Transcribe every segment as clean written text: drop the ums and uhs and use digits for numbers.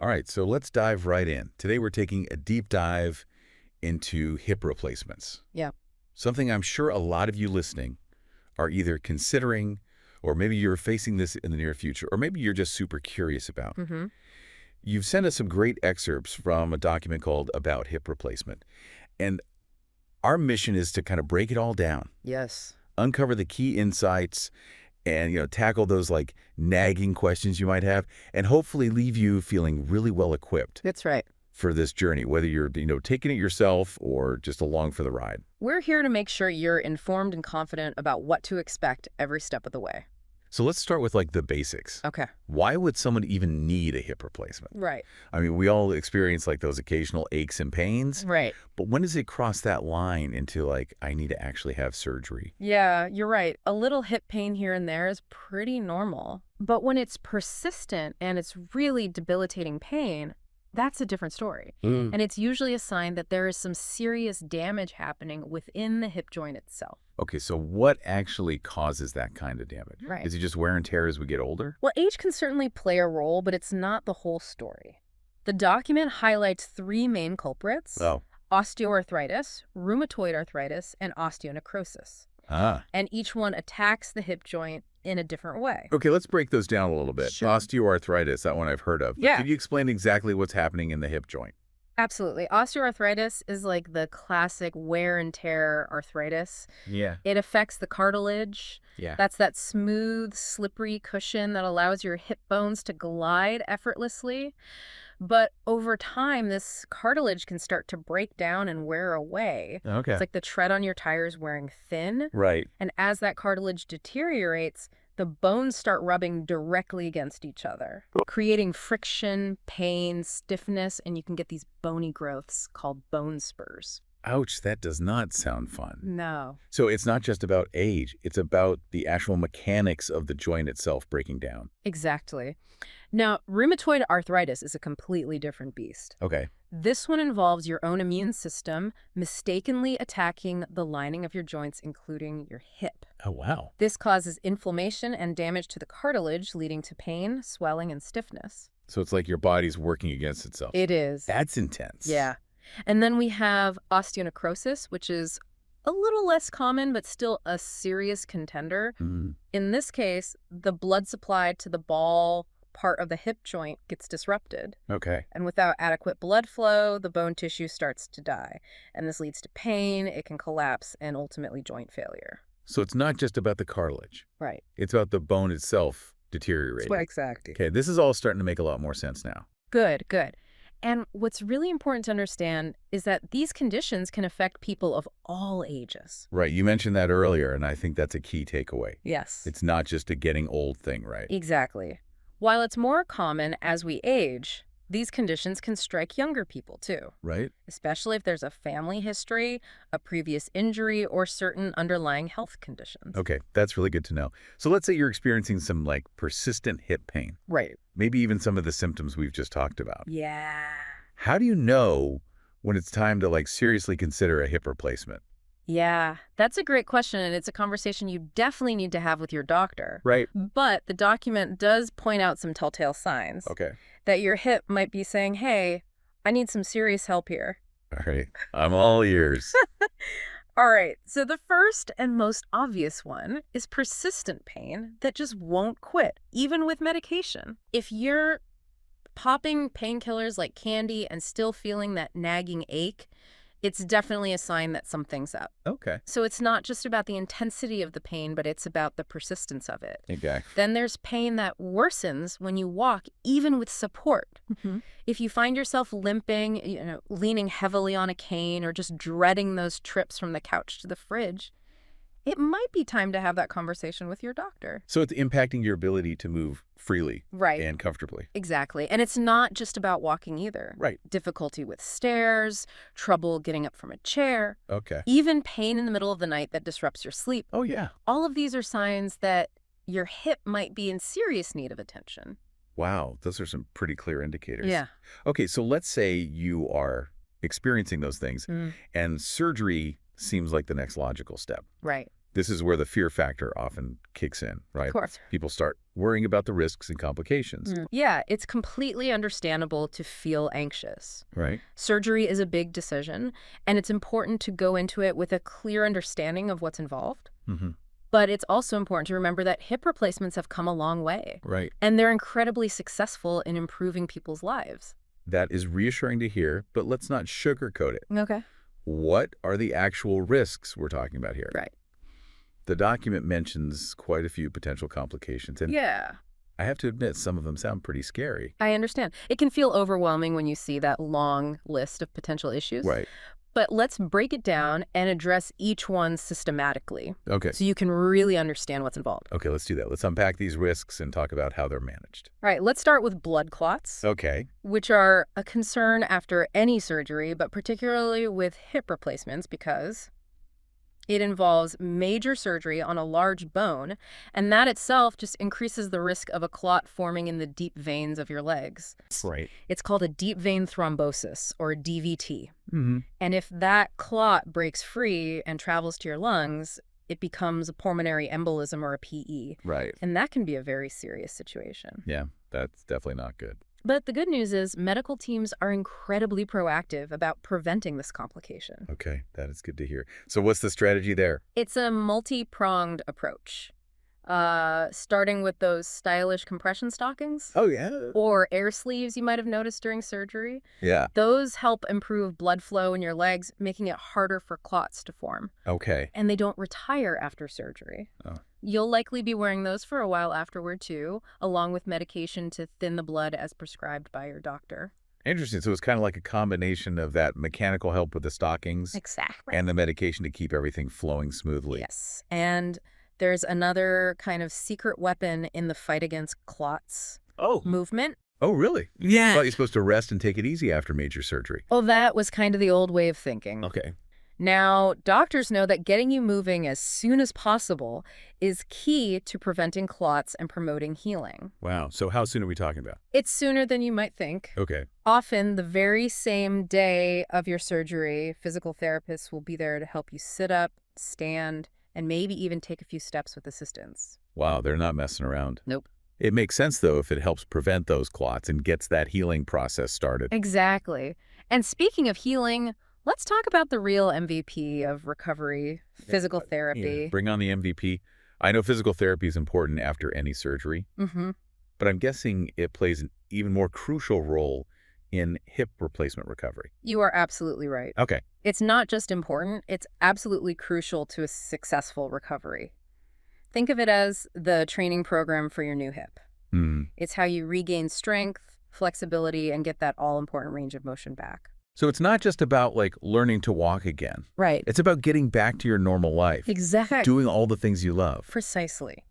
All right, so let's dive right in. Today we're taking a deep dive into hip replacements. Yeah. Something I'm sure a lot of you listening are either considering, or maybe you're facing this in the near future, or maybe you're just super curious about. Mm-hmm. You've sent us some great excerpts from a document called About Hip Replacement. And our mission is to kind of break it all down, Yes. uncover the key insights, and tackle those like nagging questions you might have, and hopefully leave you feeling really well equipped That's right. for this journey, whether you're taking it yourself or just along for the ride. We're here to make sure you're informed and confident about what to expect every step of the way. So let's start with like the basics. Okay. Why would someone even need a hip replacement? Right. I mean, we all experience like those occasional aches and pains, Right. but when does it cross that line into like, I need to actually have surgery? Yeah, you're right. A little hip pain here and there is pretty normal. But when it's persistent and it's really debilitating pain, that's a different story. And it's usually a sign that there is some serious damage happening within the hip joint itself. Okay, so what actually causes that kind of damage? Right. Is it just wear and tear as we get older? Well, age can certainly play a role, but it's not the whole story. The document highlights three main culprits: Oh. osteoarthritis, rheumatoid arthritis, and osteonecrosis. Ah. And each one attacks the hip joint in a different way. Okay, let's break those down a little bit. Sure. Osteoarthritis, that one I've heard of. Yeah. Can you explain exactly what's happening in the hip joint? Absolutely. Osteoarthritis is like the classic wear and tear arthritis. Yeah. It affects the cartilage. Yeah. That's that smooth, slippery cushion that allows your hip bones to glide effortlessly. But over time, this cartilage can start to break down and wear away. Okay. It's like the tread on your tires wearing thin. Right. And as that cartilage deteriorates, the bones start rubbing directly against each other, creating friction, pain, stiffness, and you can get these bony growths called bone spurs. Ouch, that does not sound fun. No. So it's not just about age, it's about the actual mechanics of the joint itself breaking down. Exactly. Now, rheumatoid arthritis is a completely different beast. Okay. This one involves your own immune system mistakenly attacking the lining of your joints, including your hip. Oh, wow. This causes inflammation and damage to the cartilage, leading to pain, swelling, and stiffness. So it's like your body's working against itself. It is. That's intense. Yeah. And then we have osteonecrosis, which is a little less common, but still a serious contender. Mm. In this case, the blood supply to the ball part of the hip joint gets disrupted. Okay. And without adequate blood flow, the bone tissue starts to die. And this leads to pain, it can collapse, and ultimately joint failure. So it's not just about the cartilage. Right. It's about the bone itself deteriorating. Exactly. Okay, this is all starting to make a lot more sense now. Good, good. And what's really important to understand is that these conditions can affect people of all ages. Right, you mentioned that earlier, and I think that's a key takeaway. Yes. It's not just a getting old thing, right? Exactly. While it's more common as we age, these conditions can strike younger people too, Right? especially if there's a family history, a previous injury, or certain underlying health conditions. Okay, that's really good to know. So let's say you're experiencing some like persistent hip pain, Right. maybe even some of the symptoms we've just talked about. Yeah. How do you know when it's time to like seriously consider a hip replacement? Yeah, that's a great question, and it's a conversation you definitely need to have with your doctor. Right. But the document does point out some telltale signs Okay. that your hip might be saying, hey, I need some serious help here. All right. I'm all ears. All right, so the first and most obvious one is persistent pain that just won't quit, even with medication. If you're popping painkillers like candy and still feeling that nagging ache, it's definitely a sign that something's up. Okay. So it's not just about the intensity of the pain, but it's about the persistence of it. Okay. Then there's pain that worsens when you walk, even with support. If you find yourself limping, leaning heavily on a cane, or just dreading those trips from the couch to the fridge, it might be time to have that conversation with your doctor. So it's impacting your ability to move freely Right. and comfortably. Exactly. And it's not just about walking either. Right. Difficulty with stairs, trouble getting up from a chair, Okay. even pain in the middle of the night that disrupts your sleep. Oh, yeah. All of these are signs that your hip might be in serious need of attention. Wow. Those are some pretty clear indicators. Yeah. Okay. So let's say you are experiencing those things and surgery seems like the next logical step. Right. This is where the fear factor often kicks in, Of right? course. People start worrying about the risks and complications, Yeah, it's completely understandable to feel anxious. right? Surgery is a big decision, and it's important to go into it with a clear understanding of what's involved. Mm-hmm. But it's also important to remember that hip replacements have come a long way, Right. and they're incredibly successful in improving people's lives. That is reassuring to hear, but let's not sugarcoat it. Okay. What are the actual risks we're talking about here? Right. The document mentions quite a few potential complications, and Yeah, I have to admit, some of them sound pretty scary. I understand. It can feel overwhelming when you see that long list of potential issues. Right. But let's break it down and address each one systematically Okay. so you can really understand what's involved. Okay, let's do that. Let's unpack these risks and talk about how they're managed. All right, let's start with blood clots, Okay. which are a concern after any surgery, but particularly with hip replacements because it involves major surgery on a large bone, and that itself just increases the risk of a clot forming in the deep veins of your legs. Right. It's called a deep vein thrombosis, or DVT. Mm-hmm. And if that clot breaks free and travels to your lungs, it becomes a pulmonary embolism or a PE. Right. And that can be a very serious situation. Yeah, that's definitely not good. But the good news is medical teams are incredibly proactive about preventing this complication. Okay, that is good to hear. So what's the strategy there? It's a multi-pronged approach, starting with those stylish compression stockings Oh, yeah. or air sleeves you might have noticed during surgery. Yeah. Those help improve blood flow in your legs, making it harder for clots to form. Okay. And they don't retire after surgery. Oh. You'll likely be wearing those for a while afterward, too, along with medication to thin the blood as prescribed by your doctor. Interesting. So it's kind of like a combination of that mechanical help with the stockings Exactly. and the medication to keep everything flowing smoothly. Yes. And there's another kind of secret weapon in the fight against clots Oh. movement. Oh, really? I Yeah. thought you're supposed to rest and take it easy after major surgery. Well, that was kind of the old way of thinking. Okay. Now, doctors know that getting you moving as soon as possible is key to preventing clots and promoting healing. Wow. So how soon are we talking about? It's sooner than you might think. Okay. Often, the very same day of your surgery, physical therapists will be there to help you sit up, stand, and maybe even take a few steps with assistance. Wow, they're not messing around. Nope. It makes sense, though, if it helps prevent those clots and gets that healing process started. Exactly. And speaking of healing, let's talk about the real MVP of recovery, physical therapy. Bring on the MVP. I know physical therapy is important after any surgery, Mm-hmm. but I'm guessing it plays an even more crucial role in hip replacement recovery. You are absolutely right. Okay. It's not just important, it's absolutely crucial to a successful recovery. Think of it as the training program for your new hip. Hmm. It's how you regain strength, flexibility, and get that all-important range of motion back. So it's not just about, like, learning to walk again. Right. It's about getting back to your normal life, Exactly. doing all the things you love. Precisely.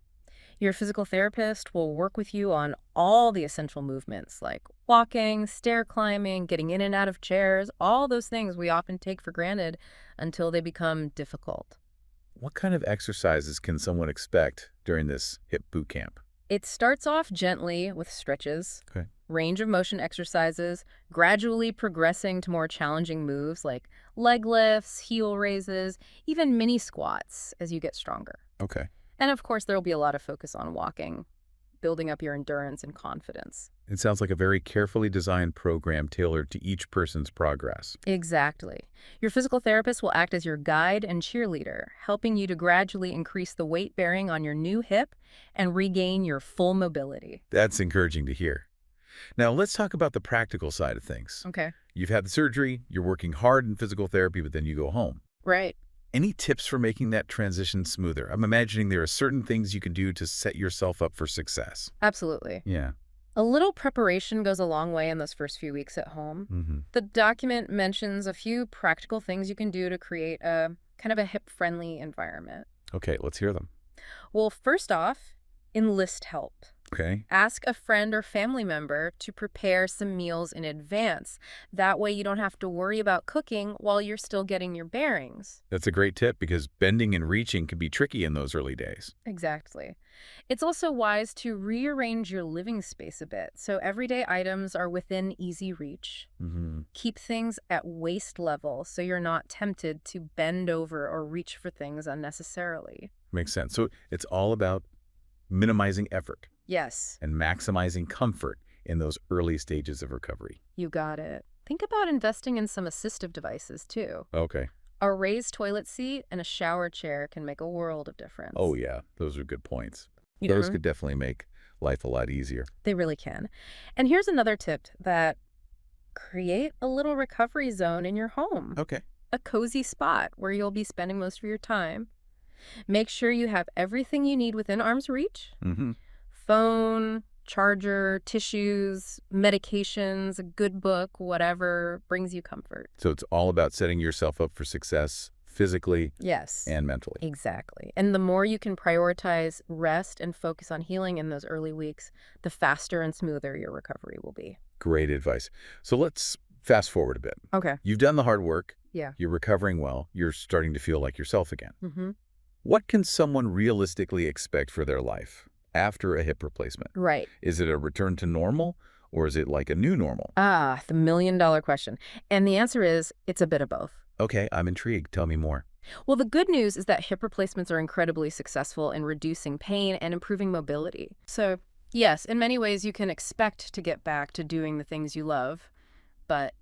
Your physical therapist will work with you on all the essential movements like walking, stair climbing, getting in and out of chairs, all those things we often take for granted until they become difficult. What kind of exercises can someone expect during this hip boot camp? It starts off gently with stretches, Okay. range of motion exercises, gradually progressing to more challenging moves like leg lifts, heel raises, even mini squats as you get stronger. Okay. And of course, there will be a lot of focus on walking, building up your endurance and confidence. It sounds like a very carefully designed program tailored to each person's progress. Exactly. Your physical therapist will act as your guide and cheerleader, helping you to gradually increase the weight bearing on your new hip and regain your full mobility. That's encouraging to hear. Now, let's talk about the practical side of things. Okay. You've had the surgery, you're working hard in physical therapy, but then you go home. Right. Any tips for making that transition smoother? I'm imagining there are certain things you can do to set yourself up for success. Absolutely. Yeah. A little preparation goes a long way in those first few weeks at home. Mm-hmm. The document mentions a few practical things you can do to create a kind of a hip-friendly environment. Okay, let's hear them. Well, first off, enlist help. Okay. Ask a friend or family member to prepare some meals in advance. That way you don't have to worry about cooking while you're still getting your bearings. That's a great tip because bending and reaching can be tricky in those early days. Exactly. It's also wise to rearrange your living space a bit so everyday items are within easy reach. Hmm. Keep things at waist level so you're not tempted to bend over or reach for things unnecessarily. Makes sense. So it's all about minimizing effort Yes, and maximizing comfort in those early stages of recovery. you got it. Think about investing in some assistive devices too. Okay. A raised toilet seat and a shower chair can make a world of difference. Oh, yeah. Those are good points. You Those know, could definitely make life a lot easier. they really can. And here's another tip that create a little recovery zone in your home, Okay. a cozy spot where you'll be spending most of your time. Make sure you have everything you need within arm's reach. Mm-hmm. Phone, charger, tissues, medications, a good book, whatever brings you comfort. So it's all about setting yourself up for success physically Yes. and mentally. Exactly. And the more you can prioritize rest and focus on healing in those early weeks, the faster and smoother your recovery will be. Great advice. So let's fast forward a bit. Okay. You've done the hard work. Yeah. You're recovering well. You're starting to feel like yourself again. Mm-hmm. What can someone realistically expect for their life after a hip replacement? Right. Is it a return to normal or is it like a new normal? Ah, the million-dollar question. And the answer is it's a bit of both. Okay, I'm intrigued. Tell me more. Well, the good news is that hip replacements are incredibly successful in reducing pain and improving mobility. So, yes, in many ways you can expect to get back to doing the things you love, but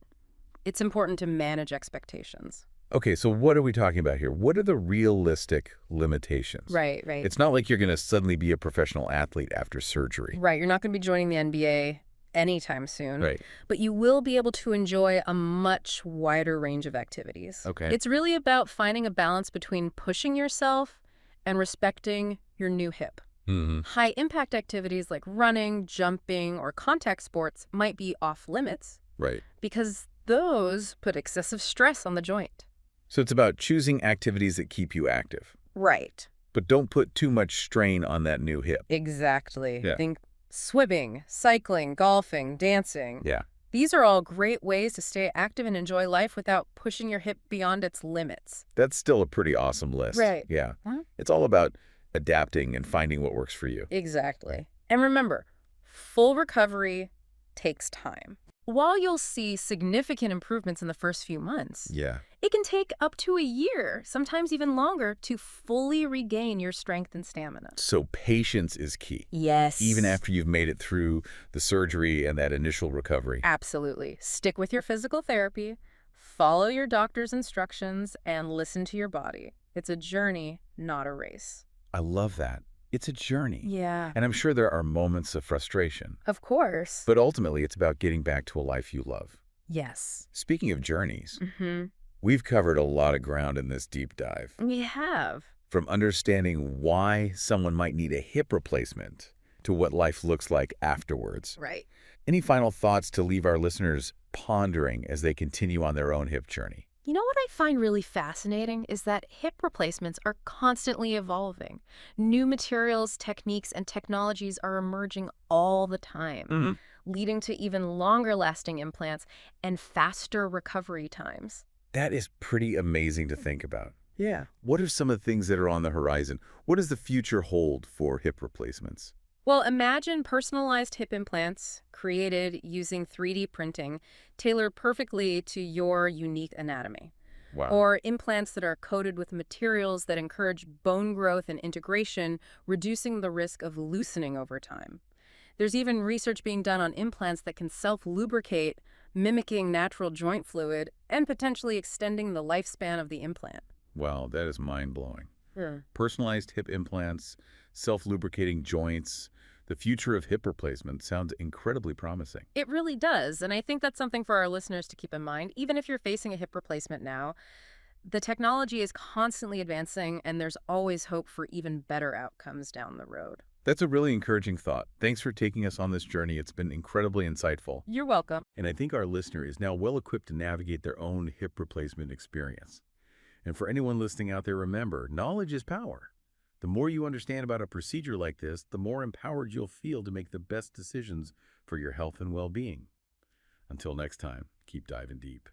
it's important to manage expectations. Okay, so what are we talking about here? What are the realistic limitations? Right. It's not like you're going to suddenly be a professional athlete after surgery. Right. You're not going to be joining the NBA anytime soon. Right. But you will be able to enjoy a much wider range of activities. Okay. It's really about finding a balance between pushing yourself and respecting your new hip. Mm-hmm. High impact activities like running, jumping, or contact sports might be off limits Right. because those put excessive stress on the joint. So it's about choosing activities that keep you active, Right. but don't put too much strain on that new hip. Exactly. Yeah. Think swimming, cycling, golfing, dancing. Yeah. These are all great ways to stay active and enjoy life without pushing your hip beyond its limits. That's still a pretty awesome list. Right. Yeah. Huh? It's all about adapting and finding what works for you. Exactly. And remember, full recovery takes time. While you'll see significant improvements in the first few months, Yeah. it can take up to a year, sometimes even longer, to fully regain your strength and stamina. So patience is key, Yes. even after you've made it through the surgery and that initial recovery. Absolutely. Stick with your physical therapy, follow your doctor's instructions, and listen to your body. It's a journey, not a race. I love that. It's a journey. Yeah. And I'm sure there are moments of frustration, Of course. but ultimately it's about getting back to a life you love. Yes. Speaking of journeys, Mm-hmm. we've covered a lot of ground in this deep dive. We have. From understanding why someone might need a hip replacement to what life looks like afterwards. Right. Any final thoughts to leave our listeners pondering as they continue on their own hip journey? You know what I find really fascinating is that hip replacements are constantly evolving. New materials, techniques, and technologies are emerging all the time, leading to even longer-lasting implants and faster recovery times. That is pretty amazing to think about. Yeah. What are some of the things that are on the horizon? What does the future hold for hip replacements? Well, imagine personalized hip implants created using 3D printing, tailored perfectly to your unique anatomy. Wow. Or implants that are coated with materials that encourage bone growth and integration, reducing the risk of loosening over time. There's even research being done on implants that can self-lubricate, mimicking natural joint fluid, and potentially extending the lifespan of the implant. Wow, that is mind-blowing. Yeah. Personalized hip implants, self-lubricating joints. The future of hip replacement sounds incredibly promising. It really does, and I think that's something for our listeners to keep in mind. Even if you're facing a hip replacement now, the technology is constantly advancing, and there's always hope for even better outcomes down the road. That's a really encouraging thought. Thanks for taking us on this journey. It's been incredibly insightful. You're welcome. And I think our listener is now well equipped to navigate their own hip replacement experience. And for anyone listening out there, remember, knowledge is power. The more you understand about a procedure like this, the more empowered you'll feel to make the best decisions for your health and well-being. Until next time, keep diving deep.